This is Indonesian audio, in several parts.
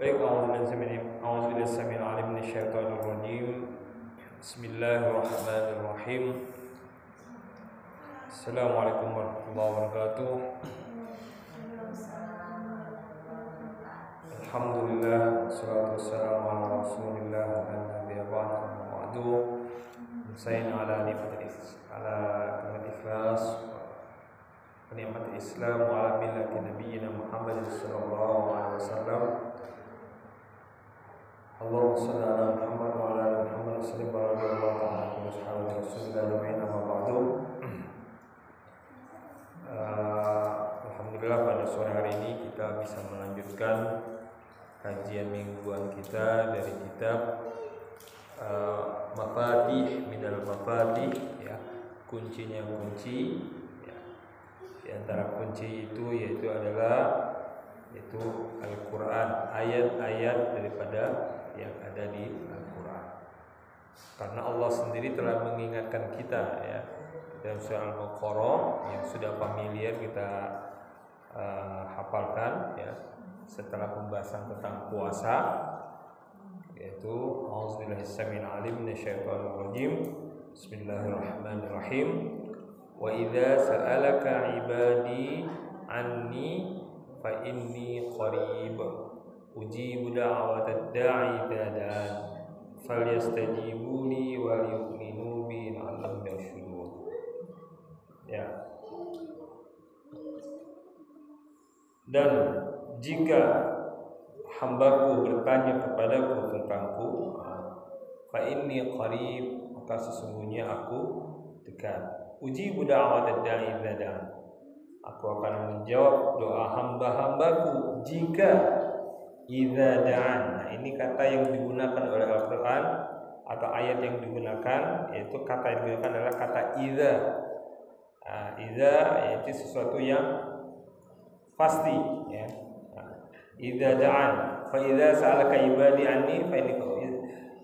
Baik, a'udzubillahi samil alim minasyaitonir rajim. Bismillahirrahmanirrahim. Assalamualaikum warahmatullahi wabarakatuh. Alhamdulillah, wassalatu wassalamu ala Rasulillah wa ala nabiyyi ba'du. Sayyidina ala nikmatil ikhlas wa nikmatil Islam wa ala millati nabiyyina Muhammad sallallahu alaihi wasallam. Allahumma shalli ala Muhammad wa ala ali Muhammad sallallahu alaihi wasallam wa Rasulillah wa ba'du. Alhamdulillah pada sore hari ini kita bisa melanjutkan kajian mingguan kita dari kitab Mafatih minal Mafatih, ya, kuncinya kunci, ya. Di antara kunci itu adalah Al-Quran, ayat-ayat daripada yang ada di Al-Quran. Karena Allah sendiri telah mengingatkan kita, ya, dalam surah Al-Baqarah yang sudah familiar kita hafalkan, ya, setelah pembahasan tentang puasa, yaitu a'udzubillahi samil alim minasyaitonir rajim. Bismillahirrahmanirrahim. Wa idza sa'alaka 'ibadi anni fa inni qarib ujibu da'watad da'i idza da'an falyastajibu li wal yu'minu bi la'allahum yarshudun. Ya. Dan jika hambaku bertanya kepadaku tentangku, fa inni qarib, maka sesungguhnya aku dekat. Ujibu da'watad da'i idza da'an, aku akan menjawab doa hamba-hambaku jika idza da'an. Nah, ini kata yang digunakan oleh Al-Quran atau ayat yang digunakan, yaitu kata yang digunakan adalah kata idza. Idza yaitu sesuatu yang pasti, ya. Idza da'an, fa idza sa'alaka ibadi anni fa inni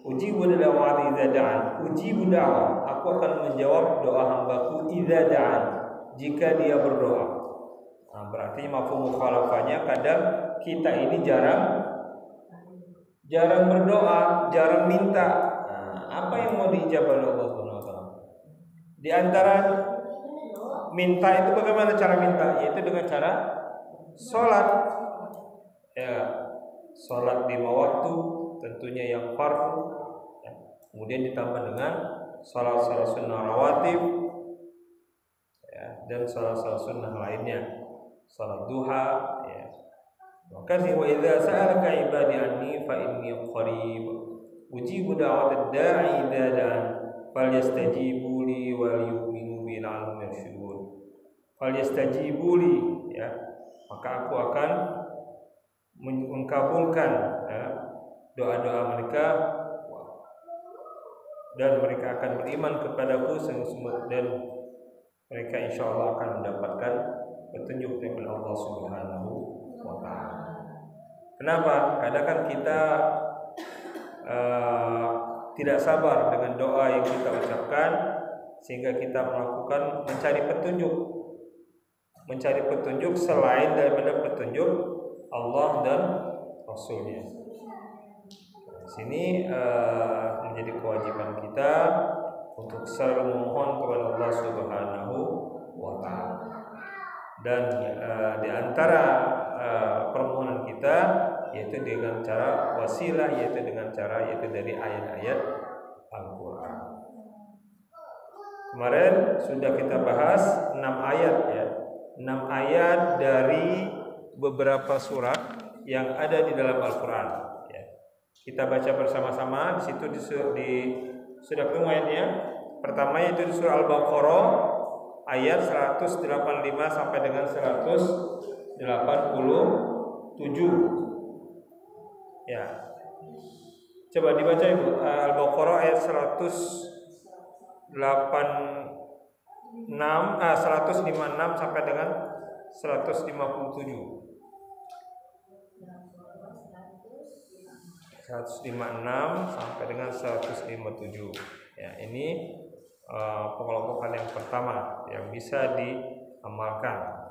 ujibu da'wati idza da'an. Ujibu da'wa, aku akan menjawab doa hambaku idza da'an, jika dia berdoa. Nah, berarti mafhum mukhalafahnya kadang kita ini jarang berdoa, jarang minta. Nah, apa yang mau diijabah oleh Allah Subhanahu wa taala? Di antara minta itu bagaimana cara minta? Yaitu dengan cara sholat, ya, sholat 5 waktu, tentunya yang fardu, ya. Kemudian ditambah dengan sholat sunnah rawatib, ya, dan sholat sunnah lainnya, sholat duha, ya. Maka wa idza sa'alaka ibadi anni fa inni qarib ujibu da'watad da'i idza da'an falyastajibu li wal yu'minu bi la'allahum yarshudun. Falyastajibu li, ya, maka aku akan mengkabulkan, ya, doa-doa mereka dan mereka akan beriman kepadaku dan mereka insyaallah akan mendapatkan petunjuk dari Allah Subhanahu wa taala. Kenapa? Kadang kan kita tidak sabar dengan doa yang kita ucapkan, sehingga kita mencari petunjuk selain daripada petunjuk Allah dan Rasulnya. Di sini menjadi kewajiban kita untuk selalu memohon kepada Allah Subhanahu wa taala. Dan di antara permohonan kita yaitu dengan cara wasilah, yaitu dari ayat-ayat Al-Qur'an. Kemarin sudah kita bahas 6 ayat, ya. 6 ayat dari beberapa surat yang ada di dalam Al-Qur'an, ya. Kita baca bersama-sama. Di situ sudah ketemu ayatnya. Pertama yaitu di surah Al-Baqarah ayat 185 sampai dengan 187. Ya. Coba dibaca Ibu, Al-Baqarah ayat 156 sampai dengan 157. 156 sampai dengan 157. Ya, ini pengelompokan yang pertama yang bisa diamalkan.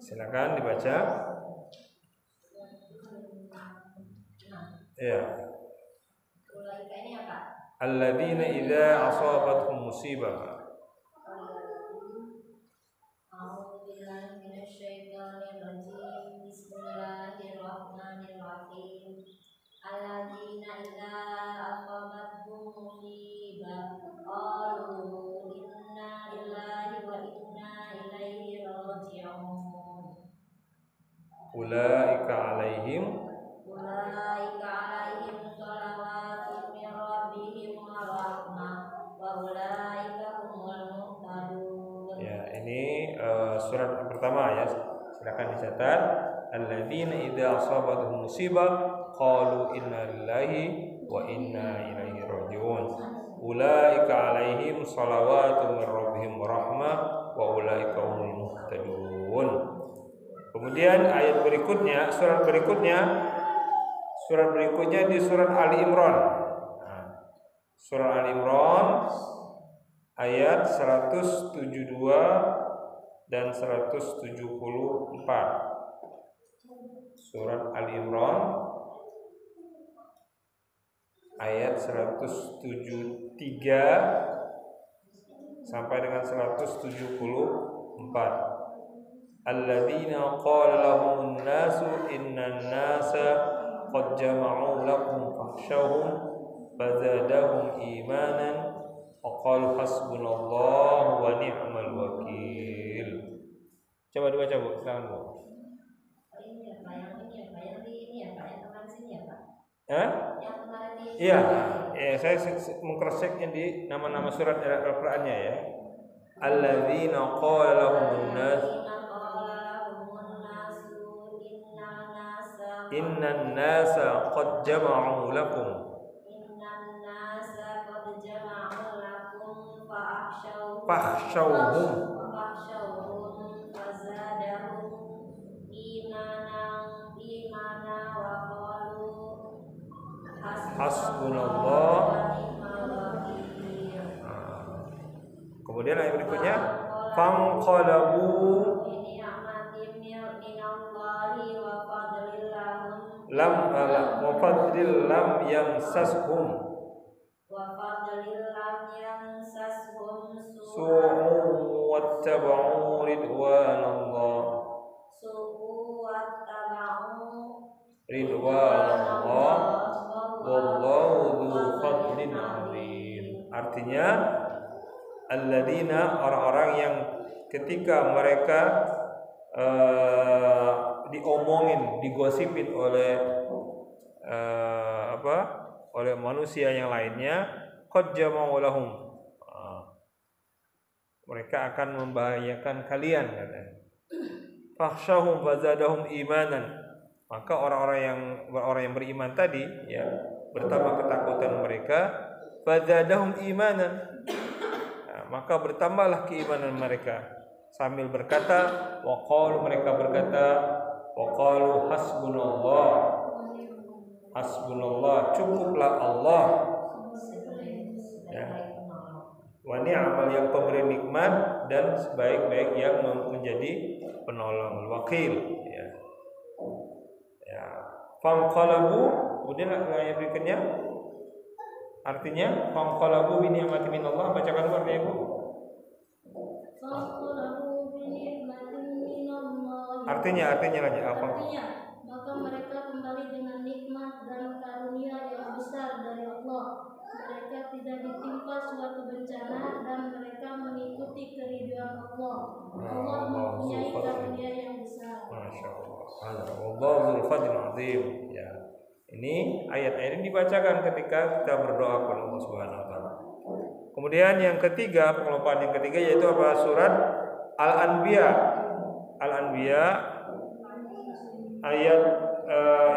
Silakan dibaca. Ya. Ulaika ini apa? Alladzina idza asabatuhum musibah. A'udzu billahi minasyaitonir rajim. Bismillahirrahmanirrahim. Alladzina idza asabatuhum musibah qalu inna lillahi wa inna ilaihi raji'un. Ulaika alaihim shalawatun min rabbihim wa rahmah wa ulaika humul muhtadun. Ya, ini surat pertama ya. Silakan dicatat. Alladzina idza asabatuhum musibah qalu inna lillahi wa inna ilaihi raji'un. Ulaika alaihim shalawatun min rabbihim wa rahmah wa ulaika humul muhtadun. Kemudian ayat berikutnya, surat berikutnya di surat Ali Imran. Surah Ali Imran ayat 172 dan 174. Surat Ali Imran ayat 173 sampai dengan 174. Alladzina qala lahumun nasu innan nasa qad jama'u lakum fakhshawhum fazadahum imanan wa qalu hasbunallahu wa ni'mal wakil. Coba dibaca Bu, silakan Bu. Ini apa yang kemarin sini ya Pak? Yang kemarin di Iya, saya mengcross-checknya di nama-nama surat Al-Qur'annya ya. Alladzina qala lahumun nas innan nasa qad jama'u lakum fakhshawhum fazadahum imanan wa qalu hasbunallah. Kemudian ayat berikutnya fanqalabu lam wa fadlil lam yamsashum su'u wattaba'u ridwanallah wallahu dzu fadlin 'adzim. Artinya alladzina, orang-orang yang ketika mereka diomongin, digosipin oleh oleh manusia yang lainnya, qad jama'u lahum, mereka akan membahayakan kalian, katanya. Fakhshahum fazadahum imanan, maka orang-orang yang beriman tadi ya, bertambah ketakutan mereka, fazadahum imanan, maka bertambahlah keimanan mereka, sambil berkata mereka berkata waqalu hasbunallah, cukuplah Allah ya, wa ni'mal, yang pemberi nikmat dan sebaik-baik yang menjadi penolong, wakil ya. Fanqalabu, kemudian ayat berikutnya artinya fanqalabu bi ni'matin minallah. Bacakan dulu artinya Bu. Artinya lagi apa? Artinya, maka mereka kembali dengan nikmat dan karunia yang besar dari Allah. Mereka tidak ditimpa suatu bencana dan mereka mengikuti keridhaan Allah. Allah mempunyai karunia yang besar. Masya Allah. Wallahu dzul fadlil 'adzim. Ya. Ini ayat-ayat ini dibacakan ketika kita berdoa kepada Allah Subhanahu wa taala. Kemudian yang ketiga, pengelompokan yang ketiga yaitu apa? Surat Al-Anbiya. Al-Anbiya ayat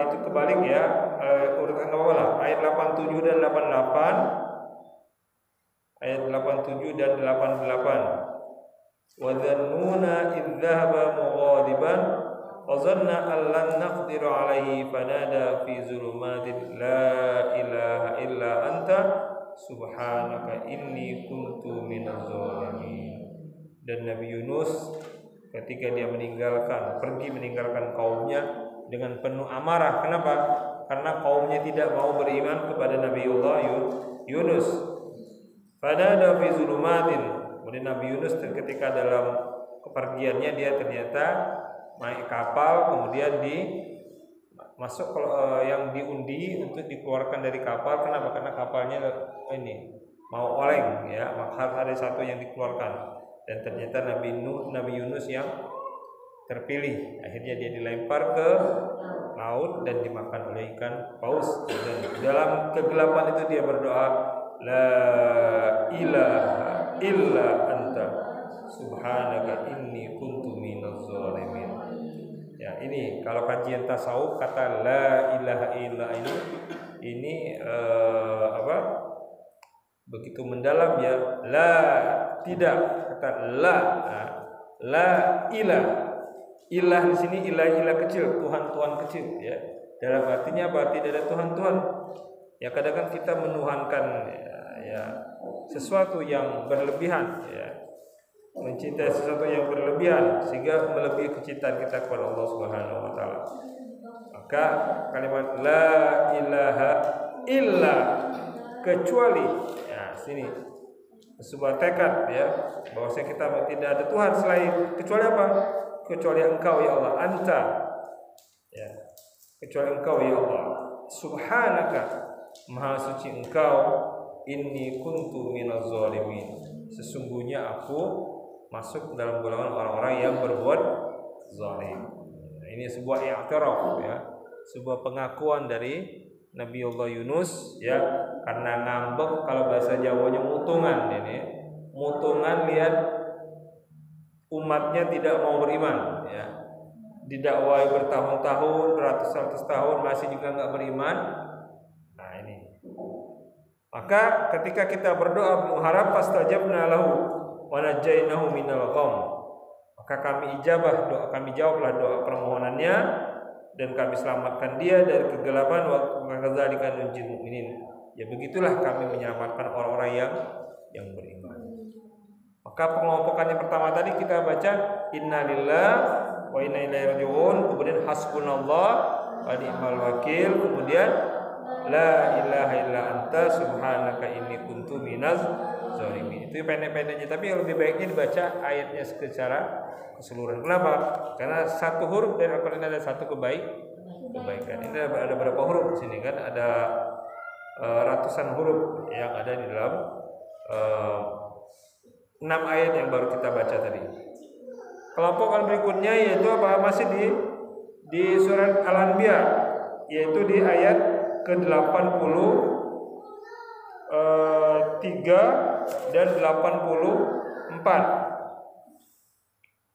itu kebalik ya, urutan awal lah, ayat 87 dan 88. Ayat 87 dan 88. Wa dhannuna idh dhahaba mughadiban wa dhanna an lan naqdiru alaihi fanada fi zulumatin la ilaha illa anta subhanaka inni kuntu minaz zalimin. Dan Nabi Yunus ketika dia pergi meninggalkan kaumnya dengan penuh amarah. Kenapa? Karena kaumnya tidak mau beriman kepada Nabiullah Yunus. Fanada fi zulumatin. Kemudian Nabi Yunus ketika dalam kepergiannya dia ternyata naik kapal, kemudian masuk yang diundi untuk dikeluarkan dari kapal. Kenapa? Karena kapalnya ini mau oleng, ya, maka harus ada satu yang dikeluarkan. Dan ternyata Nabi Yunus yang terpilih. Akhirnya dia dilempar ke laut dan dimakan oleh ikan paus. Dan dalam kegelapan itu dia berdoa, la ilaha illa anta subhanaka inni kuntu minaz zalimin. Ya, ini kalau kajian tasawuf kata la ilaha illa ini begitu mendalam, ya. La, tidak, kata la ilah. Ilah di sini ilah kecil, Tuhan kecil, ya. Dalam artinya apa? Tidak ada Tuhan. Ya, kadang-kadang kita menuhankan ya sesuatu yang berlebihan, ya. Mencintai sesuatu yang berlebihan sehingga melebihi kecintaan kita kepada Allah Subhanahu wa taala. Maka kalimat la ilaha illa, kecuali, ya, sini sebuah tekad, ya, bahwa kita tidak ada Tuhan selain, kecuali apa? Kecuali Engkau, ya Allah, anta, ya, kecuali Engkau, ya Allah, subhanaka, maha suci Engkau, inni kuntu minaz zalimin, sesungguhnya aku masuk dalam golongan orang-orang yang berbuat zalim. Ini sebuah i'tiraf, ya, sebuah pengakuan dari Nabiullah Yunus, ya, karena ngambek, kalau bahasa Jawanya mutungan. Ini mutungan, lihat umatnya tidak mau beriman, ya, didakwai bertahun-tahun, beratus-ratus tahun masih juga nggak beriman. Nah, ini maka ketika kita berdoa mengharap fastajabna lahu wa najainahu minal ghamm, maka kami ijabah doa, kami jawablah doa permohonannya dan kami selamatkan dia dari kegelapan. Wa kadzalika nunjil mukminin, ya, begitulah kami menyelamatkan orang-orang yang beriman. Maka pengelompokan yang pertama tadi kita baca innalillahi wa inna ilaihi raji'un, kemudian hasbunallah wa ni'mal wakil, kemudian la ilaha illa anta subhanaka inni kuntu minaz zalimin. Itu pendek-pendeknya, tapi yang lebih baiknya dibaca ayatnya secara keseluruhan. Kenapa? Karena satu huruf dari Al-Qur'an ada satu kebaikan. Ini ada berapa huruf di sini kan? Ada ratusan huruf yang ada di dalam 6 ayat yang baru kita baca tadi. Kelompokan berikutnya yaitu apa? Masih di surat Al-Anbiya, yaitu di ayat ke-83 dan 84.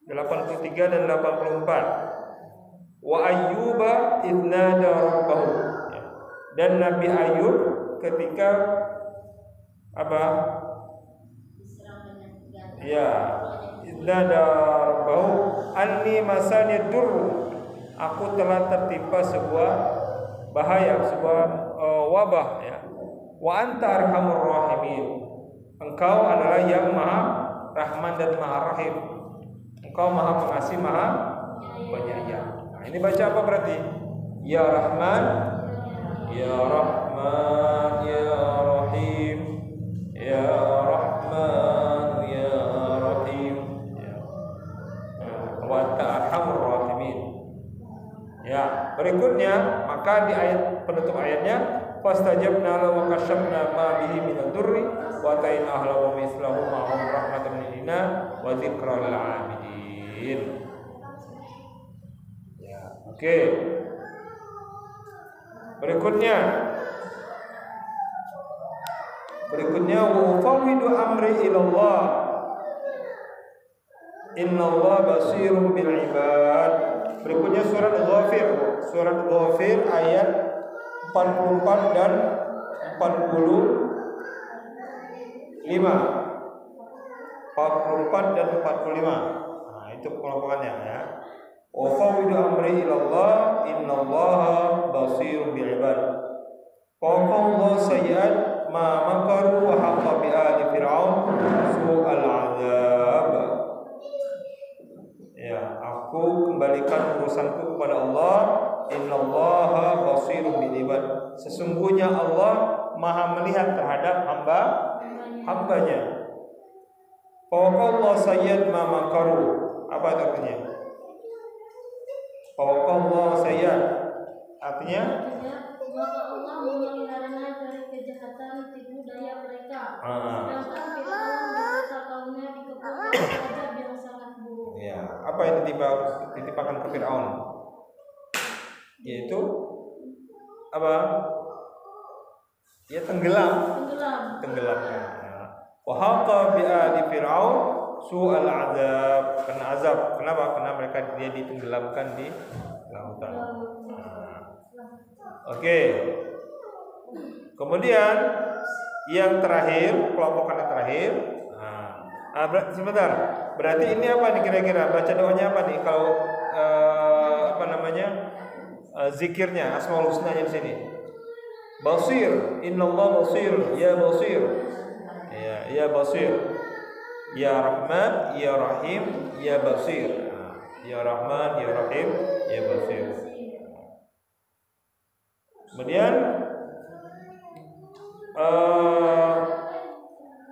83 dan 84. Wa ayyuba idnada rabbahu, dan Nabi Ayub ketika apa? Ya, idnada rabbahu anni masani durr, aku telah tertimpa sebuah bahaya, sebuah wabah, ya. Wa anta arhamur rahimin, engkau adalah yang maha rahman dan maha rahim, engkau maha pengasih maha penyayang. Nah, ini baca apa berarti? Ya Rahman, ya Rahman, ya Rahim, ya Rahman, ya Rahim, ya. Wa anta arhamur rahimin. Ya, berikutnya maka di ayat penutup ayatnya fastajabna lahu wa kashafna ma bihi min ad-durri wa ataina ahlahu wa mislahu ma'hum rahmatan minna wa dzikra lil 'abidin. Ya, oke. Berikutnya wa ufawwidu amri ila Allah innallaha basirun bil ibad. Berikutnya surat Ghafir ayat 44 dan 45. 44 dan 45. Nah, itu kelompokannya, ya. Wa fawwidu amri ila Allah innallaha basirun bil ibad. Qawqallahu sayyi'at ma makaru wa haqqa bi ali fir'aun su'al 'adzab. Ya, aku kembalikan urusanku kepada Allah, Innallaha basirun bil ibad. Sesungguhnya Allah Maha melihat terhadap hambanya. Fawqallahu sayyid ma makaru. Apa itu artinya? Fawqallahu sayyid artinya maka Allah memeliharanya dari kejahatan tipu daya mereka. Sedangkan Fir'aun beserta kaumnya dikepung oleh azab yang sangat buruk. Ya, apa yang ditimpakan ke Fir'aun? Yaitu apa? Ya tenggelam. Wa haqa bi ali Fir'aun su'al azab. Karena azab. Kenapa? Karena dia ditenggelamkan di lautan. Oke. Kemudian yang terakhir, kelompokan yang terakhir. Sebentar. Berarti ini apa nih kira-kira? Baca doanya apa nih kalau zikirnya, Asmaul Husnanya di sini. Basir, innallaha basir, ya basir. Ya basir. Ya Rahman, ya Rahim, ya basir. Ya Rahman, ya Rahim, ya basir. Kemudian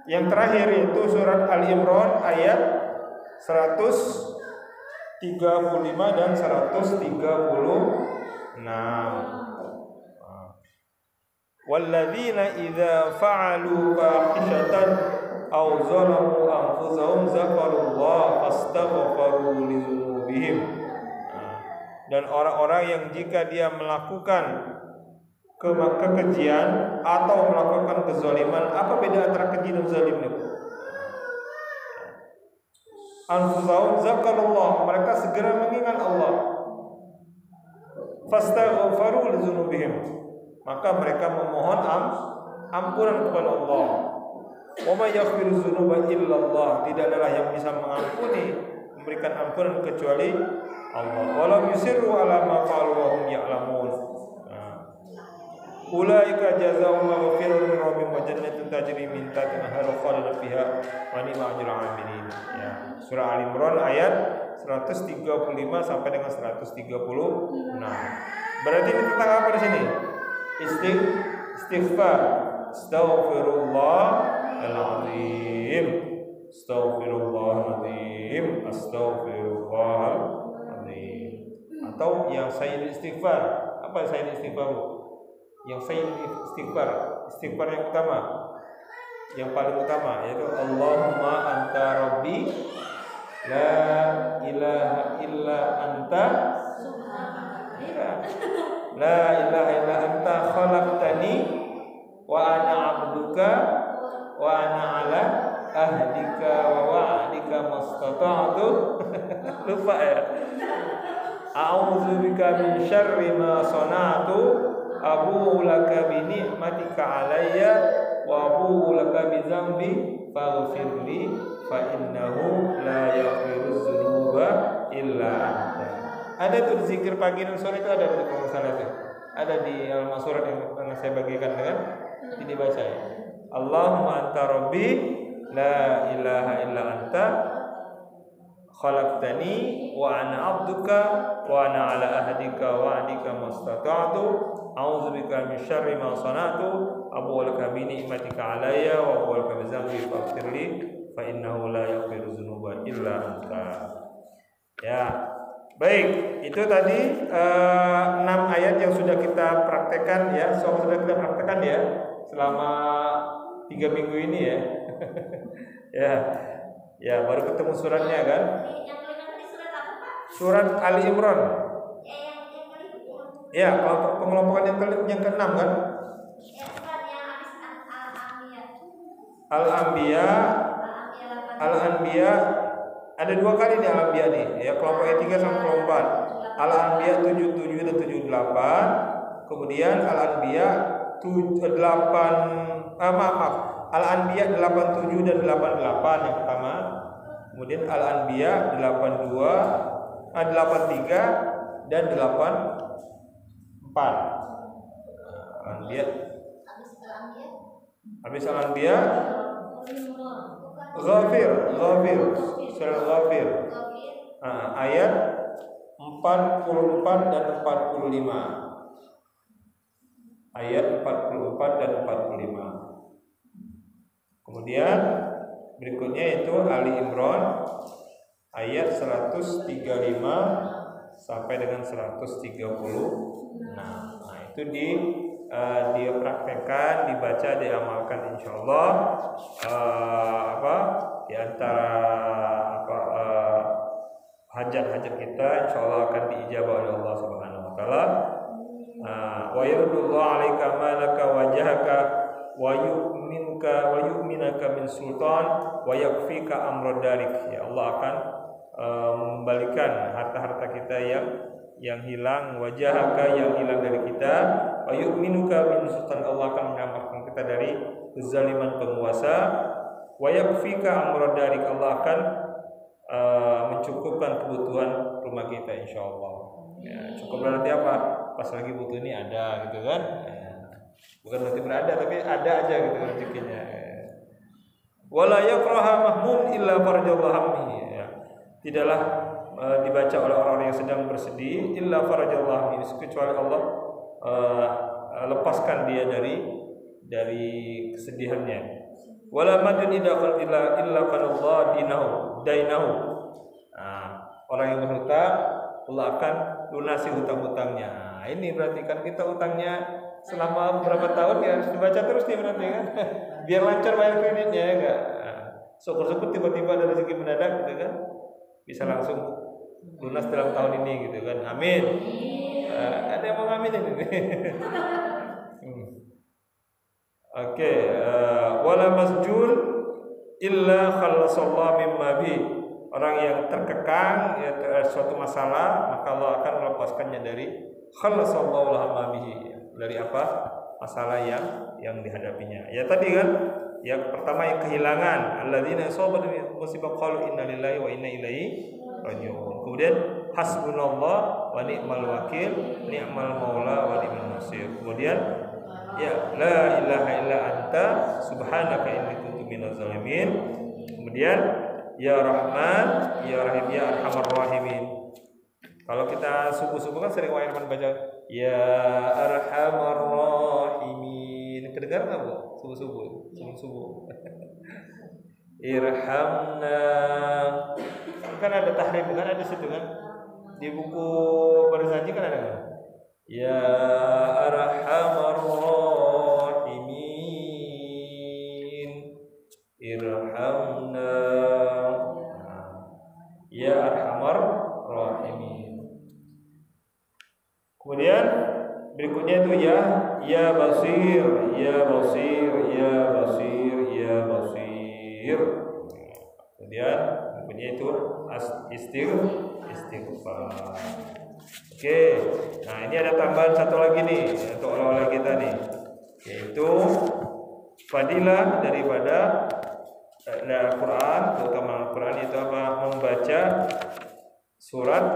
yang terakhir itu surat Al-Imran ayat 135 dan 136. Walladzina idza fa'alu fahishatan aw zalamu anfusahum zakarullaha fastaghfaru lidzunubihim. Dan orang-orang yang jika dia melakukan kekejian atau melakukan kezaliman, apa beda antara keji dan zalim itu? Anfusahum zakarullah, mereka segera mengingat Allah. Fastaghfaru lidzunubihim, maka mereka memohon ampunan kepada Allah. Wa may yaghfiru dzunuba illallah, tidak adalah yang bisa mengampuni, memberikan ampunan kecuali Allah. Walam yusirru ala ma fa'alu wa hum ya'lamun. Ulaika jazaa'uhum maghfirun min rabbihim wa jannatun tajri min tahtiha al-anharu khalidina fiha wa ni'ma ajrul 'amilin. Ya, surah Al-Imran ayat 135 sampai dengan 136. Berarti ini tentang apa di sini? Istighfar. Astaghfirullahalazim. Astaghfirullahalazim. Astaghfirullahalazim. Atau yang sayyid istighfar. Apa sayyid istighfar? Yang sayyid istighfar yang utama, yang paling utama, yaitu Allahumma anta rabbi la ilaha illa anta la ilaha illa anta khalaqtani wa ana abduka wa ana ala ahdika wa wa'dika mastata'tu. Lupa ya. A'udzu bika min syarri ma sana'tu, abu'u laka bi ni'matika 'alayya wa abu'u laka bi dzambi faghfirli fa innahu la yaghfiru dzunuba illa anta. Ada tuh zikir pagi dan sore itu, ada di sana tuh. Ada di alamat surat yang pernah saya bagikan dengan ini baca ya. Allahumma anta rabbi la ilaha illa anta khalaqtani wa ana 'abduka wa ana 'ala ahdika wa 'adika mastata'tu a'udzubika min syarri ma sana'tu abu'u laka bi ni'matika 'alayya wa abu'u laka bi dzambi faghfirli fa innahu la yaghfiru dzunuba illa anta. Ya. Baik, itu tadi 6 ayat yang sudah kita praktekkan ya. Sudah kita praktekkan ya selama 3 minggu ini ya. Ya, baru ketemu suratnya kan? Yang kelima tadi surat apa, Pak? Surat Ali Imran. Yang kelima. Ya, kalau pengelompokan yang ke-6 kan? Ya, bukan yang habis Al-Anbiya. Al-Anbiya ada 2 kali nih Al-Anbiya nih. Ya, kelompok 3 sama kelompok 4. Al-Anbiya 77 dan 78. Kemudian Al-Anbiya 8 Al-Anbiya 87 dan 88 yang pertama. Kemudian Al-Anbiya 83 dan 84. Al-Anbiya. Habis Al-Anbiya Ghafir. Surah Ghafir. Ayat 4 44 dan 45. Ayat 44 dan 45. Kemudian berikutnya itu Ali Imran ayat 135 sampai dengan 136. Nah, itu dia praktekkan, dibaca, diamalkan, insyaallah di antara hajat-hajat kita insyaallah akan diijabah oleh Allah Subhanahu wa taala. Wa yardullahu 'alaika malaka wajhaka wa yu'minaka min sultan wa yakfika amra darik. Ya Allah akan membalikan harta-harta kita yang hilang, wajahaka yang hilang dari kita, wa yu'minuka min sultan, Allah akan menyelamatkan kita dari kezaliman penguasa, wa yakfika amra darik, Allah akan mencukupkan kebutuhan rumah kita insyaallah. Ya, cukup berarti apa? Pas lagi butuh ini ada gitu kan? Ya, bukan berarti berada tapi ada aja gitu rezekinya. Wala yaqraha mahmum illa farajallahu hammihi. Ya. Tidaklah dibaca oleh orang-orang yang sedang bersedih illa farajallahu hammihi, kecuali Allah lepaskan dia dari kesedihannya. Wala madun illa qadallahu dainahu. Orang yang berhutang Allah akan lunasi hutang-hutangnya. Nah, ini berarti kan kita hutangnya selama berapa tahun ya harus dibaca terus nih berarti kan. Biar lancar bayar kreditnya ya enggak. Syukur-syukur tiba-tiba ada rezeki mendadak gitu kan. Bisa langsung lunas dalam tahun ini gitu kan. Amin. Ada yang mau ngamin ini. Oke, wala masjul illa khallasallahu mimma bi. Orang yang terkekang ya suatu masalah, maka Allah akan melepaskannya dari khallasallahu lahu bihi, dari apa? Masalah yang dihadapinya. Ya tadi kan, yang pertama yang kehilangan, alladzina asabat musibah qalu inna lillahi wa inna ilaihi raji'un. Kemudian hasbunallah wa ni'mal wakil, ni'mal maula wa ni'mal nasir. Kemudian ya la ilaha illa anta subhanaka inni kuntu minaz zalimin. Kemudian ya Rahman, ya Rahim, ya Arhamar Rahimin. Kalau kita subuh-subuh kan sering Irfan baca ya Arhamar Rahimin. Kedengar enggak Bu? Subuh-subuh. Irhamna. Kan ada tahrim kan ada di situ kan? Di buku Barzanji kan ada kan? Ya Arhamar Rahimin. Irhamna. Ya Arhamar Rahimin. Kemudian berikutnya itu ya Basir, ya Basir, ya Basir, ya Basir. Kemudian berikutnya itu istighfar. Oke. Nah, ini ada tambahan satu lagi nih untuk oleh-oleh kita nih, yaitu fadilah daripada Al-Quran, terutama Al-Quran itu apa? Membaca surat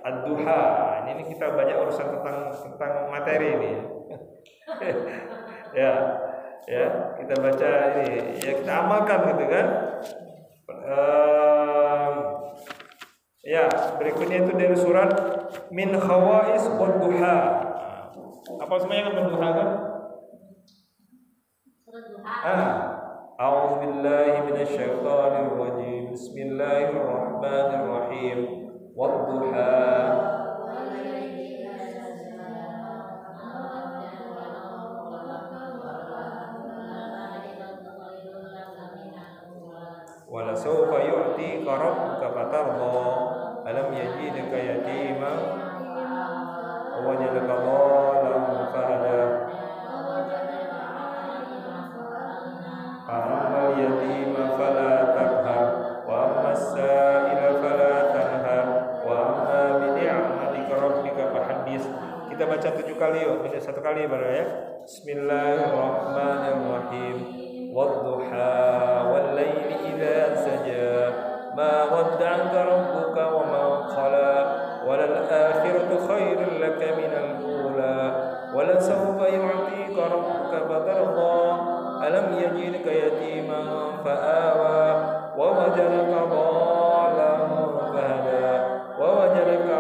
Ad-Duha. Ini kita banyak urusan tentang materi ini. ya, kita baca ini, ya kita amalkan gitu kan. Ya, berikutnya itu dari surat Min Khawais Wad-Duha. Apa semuanya kan Duha kan? Surat Duha. A'udzu billahi minasyaitonir rajim. Bismillahirrahmanirrahim. Wad-duha. Wala sawfa yu'tika rabbuka fatarda. Alam yajidka yatiman wa wajadaka dhalan fahada. Amma al-yatima fala taqhar wa amma as-sa'ila fala tanhar wa amma bi ni'matika rabbika fahaddits. Kita baca 7 kali yuk, tidak 1 kali baru ya. Bismillahirrahmanirrahim. Wad-duha wal laili idza saja ma wadda'aka rabbuka wa ma qala walal akhiratu khairul laka minal ula wala sawfa yu'tika rabbuka fatarda. Alam yajidka yatiman fa'awa wa wajadaka dhalan fahada wa wajadaka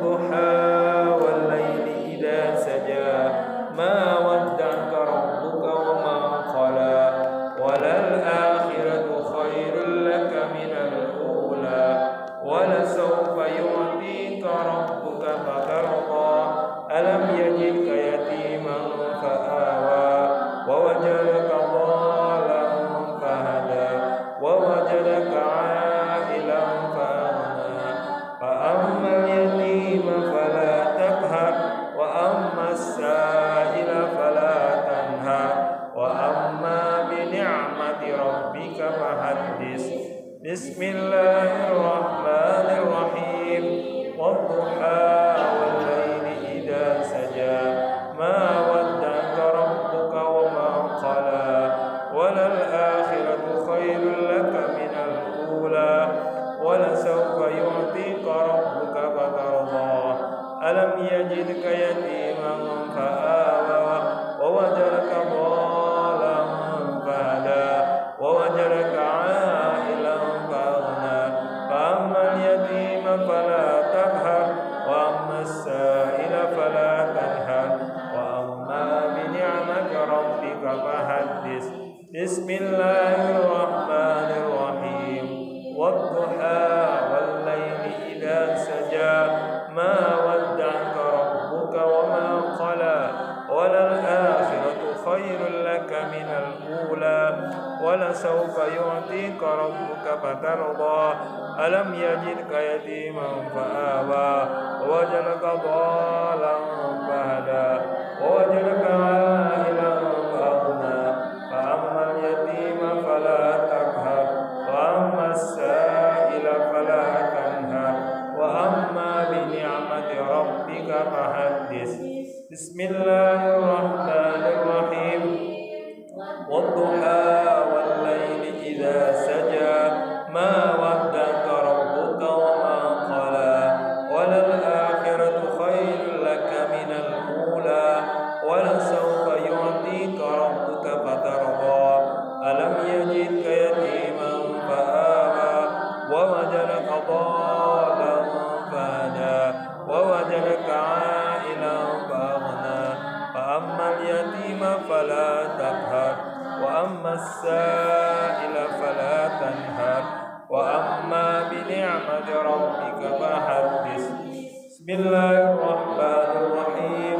والضحى والليل إذا سجى ما ودعك ربك وما قلى وللآخرة خير لك من الأولى ولسوف يعطيك ربك فترضى ألم يجدك يتيما فآوى ووجدك ضالا فهدى ووجدك عائلا فأغنى فأما اليتيم فلا تقهر وأما السائل فلا تنهر وأما بنعمة ربك فحدث بسم الله الرحمن الرحيم والضحى والليل إذا سجى ما ودعك ربك وما قلى وللآخرة خير لك من الأولى ولسوف يعطيك ربك فترضى ألم يجدك يتيما فآوى ووجدك ضالا فهدى ووجدك عائلا فأغنى فأما اليتيم فلا تقهر وأما السائل فلا تنهر وأما بنعمة ربك فحدث بسم الله الرحمن الرحيم والضحى والليل إذا سجى ما ودعك ربك وما قلى وللآخرة خير لك من الأولى ولسوف يعطيك ربك فترضى ألم يجدك يتيما فآوى ووجدك ضالا فهدى ووجدك عائلا فأغنى فأما اليتيم فلا تقهر وأما السائل فلا تنهر وأما بنعمة ربك فحدث بسم الله الرحمن الرحيم والضحى والليل إذا سجى ما ودعك ربك وما قلى وللآخرة خير لك من الأولى ولسوف يعطيك ربك فترضى ألم يجدك يتيما فآوى ووجدك ضالا فهدى ووجدك عائلا فأغنى فأما اليتيم فلا تقهر وأما السائل فلا تنهر وأما بنعمة ربك فحدث بسم الله الرحمن الرحيم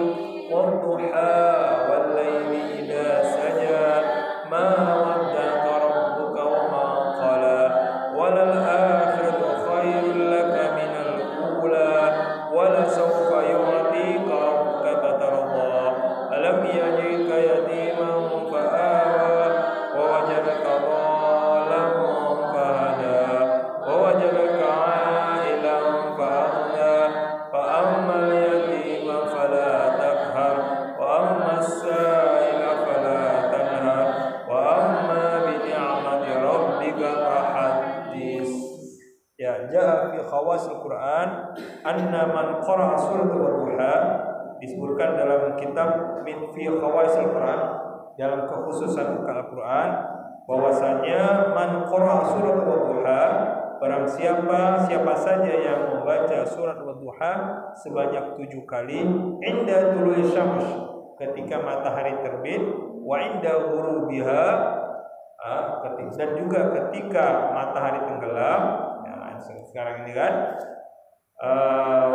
والضحى والليل إذا سجى ما ودعك ربك وما قلى وللآخرة خير لك من الأولى ولسوف يعطيك ربك فترضى ألم يجدك يتيما فآوى ووجدك ضالا فهدى ووجدك عائلا فأغنى فأما اليتيم فلا تقهر وأما السائل فلا تنهر وأما بنعمة ربك فحدث. Ya, jaa fi khawasil Quran anna man qara'a surat Wadduha, disebutkan dalam kitab min fi khawasil Quran, dalam kekhususan Al-Quran, bahwasanya man qara'a surat Wadduha, barang siapa saja yang membaca surat Wadduha sebanyak 7 kali, inda tulu'i syams, ketika matahari terbit, wa inda ghurubiha, dan juga ketika matahari tenggelam. Sekarang ini kan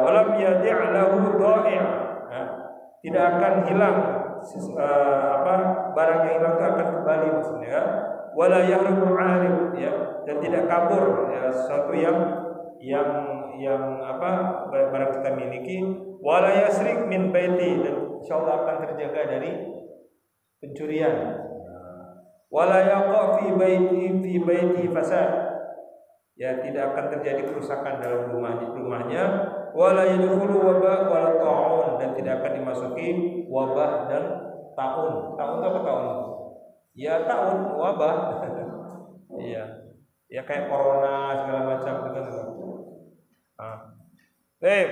walam yadi' lahu dha'i', tidak akan hilang barang yang hilang itu akan kembali, maksudnya ya. Wala yahrubu 'arib, ya, dan tidak kabur, ya, sesuatu yang barang kita miliki. Wala yasrik min baiti, dan insyaallah akan terjaga dari pencurian. Wala yaqa fi baiti fasad, ya, tidak akan terjadi kerusakan dalam rumahnya. Wala yadkhulu wabah wala ta'un, dan tidak akan dimasuki wabah dan taun. Taun apa taun? Ya, taun, wabah. Iya. Ya, kayak corona segala macam itu kan. Baik.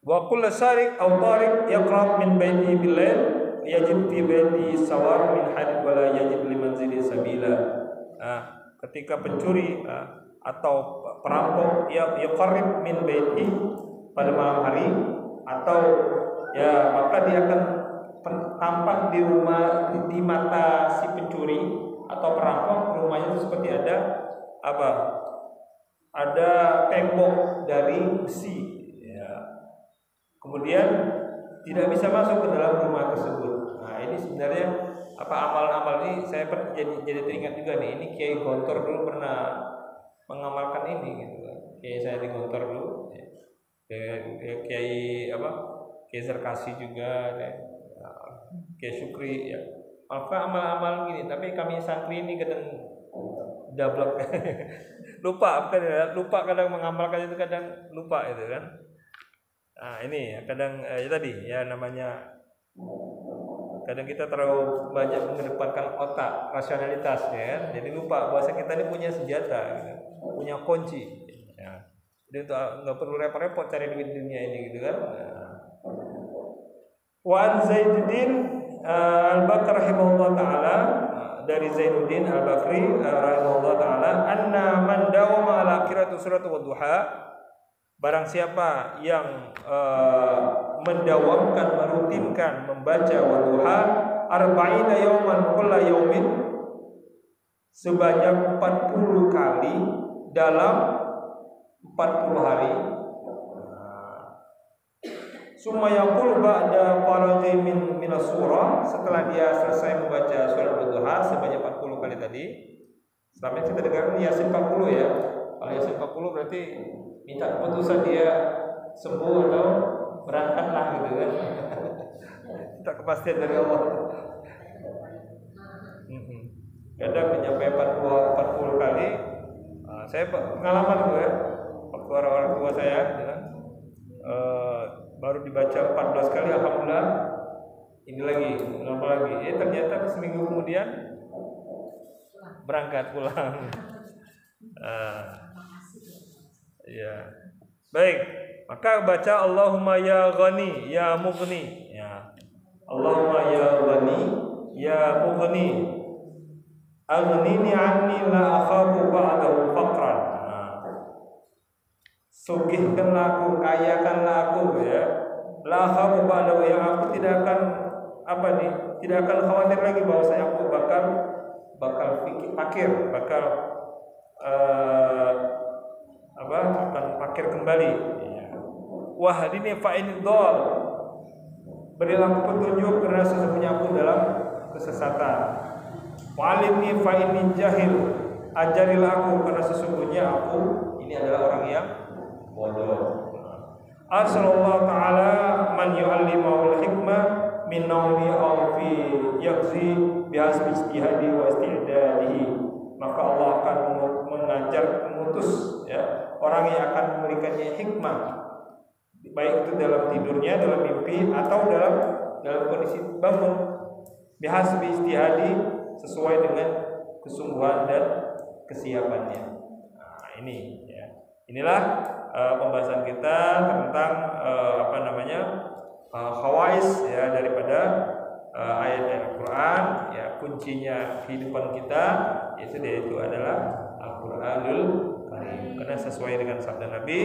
Wa kullu sarik aw tariq yaqrab min baiti bil-lail yajib fi baiti sawar min hadid wala yajib liman zidi sabila. Ketika pencuri atau perampok yaqrib min baiti, pada malam hari, atau ya maka dia akan tampak di rumah, di mata si pencuri atau perampok. Rumahnya itu seperti ada apa? Ada tembok dari besi, ya. Kemudian tidak bisa masuk ke dalam rumah tersebut. Nah, ini sebenarnya apa amal-amal ini saya jadi teringat juga nih. Ini Kiai Gontor dulu pernah mengamalkan ini gitu kan. Kiai saya di Gontor dulu. Kiai apa? Kiai Serkasi juga, ya. Kiai Syukri, ya. Maka amal-amal gini, tapi kami santri ini kadang dablek. Lupa kadang mengamalkan itu, kadang lupa itu kan. Nah, ini ya kadang ya tadi ya namanya kadang kita terlalu banyak mengedepankan otak, rasionalitas ya kan? Jadi lupa bahwa kita ini punya senjata gitu, punya kunci ya. Jadi nggak perlu repot-repot cari duit dunia ini gitu kan. Wa an Zainuddin Al-Bakri rahimahullah taala, dari Zainuddin Al-Bakri rahimahullah taala, anna man dawama ala qira'ati surat wadduha, barang siapa yang mendawamkan, merutinkan membaca wadduha arba'ina yauman kulla yaumin, sebanyak 40 kali dalam 40 hari. Summa yaqul ba'da faraghi min surah, setelah dia selesai membaca surat wadduha sebanyak 40 kali tadi. Selama kita dengar Yasin 40 ya. Kalau Yasin 40 berarti minta keputusan dia sembuh atau berangkatlah gitu kan. Minta kepastian dari Allah. Kadang menyampaikan 40 kali. Saya pengalaman tuh ya. Waktu orang tua saya ya, baru dibaca 14 kali, alhamdulillah. Ini lagi, lama lagi. Ternyata seminggu kemudian berangkat pulang. Ya. Baik, maka baca Allahumma ya Ghani ya Mughni, ya. Allahumma ya Ghani ya Mughni, aghnini anni la akhafu ba'dahu faqran. Sugihkanlah aku, kayakanlah aku, ya. La akhafu ba'dahu, yang aku tidak akan tidak akan khawatir lagi bahwa saya aku bakal fakir, akan fakir kembali. Wahdini fa'in dhal, berilah aku petunjuk karena sesungguhnya aku dalam kesesatan. Wa'alimni fa'in jahil, ajarilah aku karena sesungguhnya aku ini adalah orang yang bodoh. Asallallahu ta'ala man yu'allimahul hikmah min naumi aw fi yaghzi bihasbi ijtihadi wa isti'dadihi. Maka Allah akan mengutus ya orang yang akan memberikannya hikmah, baik itu dalam tidurnya, dalam mimpi, atau dalam kondisi bangun, bihasbi ijtihadi, sesuai dengan kesungguhan dan kesiapannya. Nah, ini ya. Inilah pembahasan kita tentang khawais ya daripada ayat-ayat Al-Qur'an, ya kuncinya kehidupan kita yaitu adalah Al-Qur'anul Karim. Karena sesuai dengan sabda Nabi,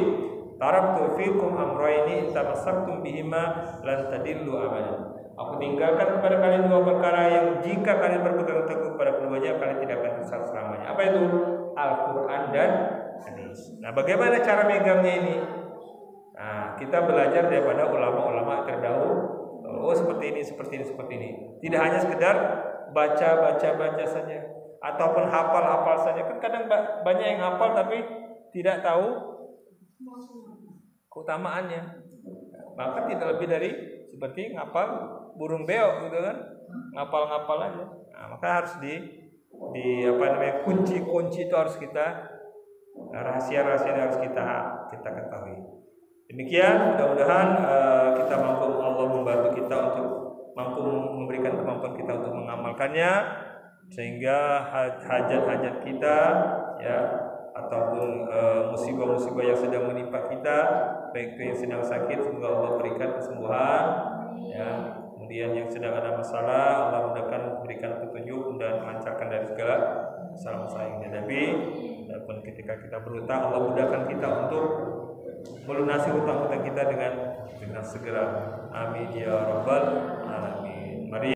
taraktu fikum amrayni tamassaktum bihima lan tadillu abadan. Aku tinggalkan kepada kalian dua perkara yang jika kalian berpegang teguh pada keduanya kalian tidak akan sesat selamanya. Apa itu? Al-Qur'an dan hadis. Nah, bagaimana cara megangnya ini? Nah, kita belajar daripada ulama-ulama terdahulu. Oh, seperti ini. Tidak hanya sekedar baca saja ataupun hafal saja. Kan kadang banyak yang hafal tapi tidak tahu keutamaannya. Maka tidak lebih dari seperti ngapal burung beo gitu kan. Ngapal aja. Nah, maka harus kunci-kunci itu harus kita, rahasia-rahasia yang harus kita ketahui. Demikian, mudah-mudahan kita mampu, Allah membantu kita untuk mampu memberikan kemampuan kita untuk mengamalkannya, sehingga hajat-hajat kita ya ataupun musibah-musibah yang sedang menimpa kita, baik itu yang sedang sakit, semoga Allah berikan kesembuhan ya. Kemudian yang sedang ada masalah, Allah mudahkan, berikan petunjuk dan lancarkan dari segala masalah yang dihadapi. Dan ketika kita berhutang, Allah mudahkan kita untuk melunasi hutang-hutang kita dengan segera. Amin ya rabbal alamin. Mari